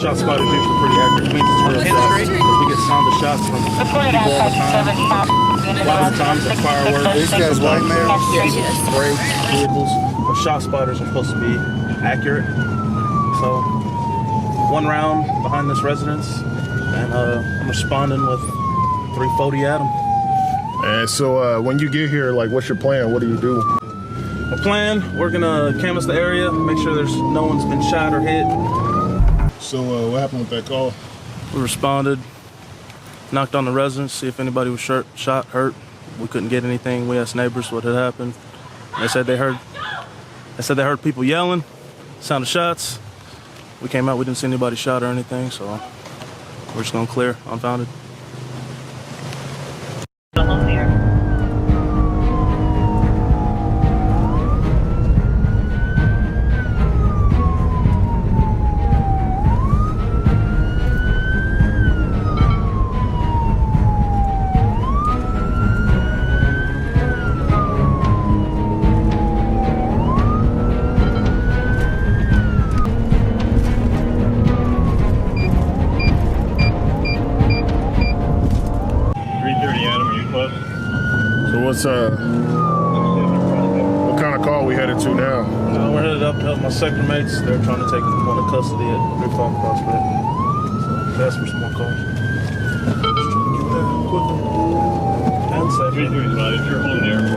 Shot spotters usually pretty accurate. It means it's real shot. We get sound of shots from people all the time. A lot of times they're fireworks. These guys white males? Yes. Breaks, vehicles. But shot spotters are supposed to be accurate. So, one round behind this residence, and I'm responding with 340 at them. And so when you get here, like, what's your plan? What do you do? My plan, we're gonna canvass the area, make sure there's no one's been shot or hit. So what happened with that call? We responded, knocked on the residence, see if anybody was shot, hurt. We couldn't get anything. We asked neighbors what had happened. They said they heard people yelling, sound of shots. We came out, we didn't see anybody shot or anything, so we're just gonna clear unfounded. So what kind of call we headed to now? We're headed up to help my sector mates. They're trying to take one into custody at Newfound Prospect. So ask for some more calls. Just trying to get there quickly and safely. If you're holding the airport.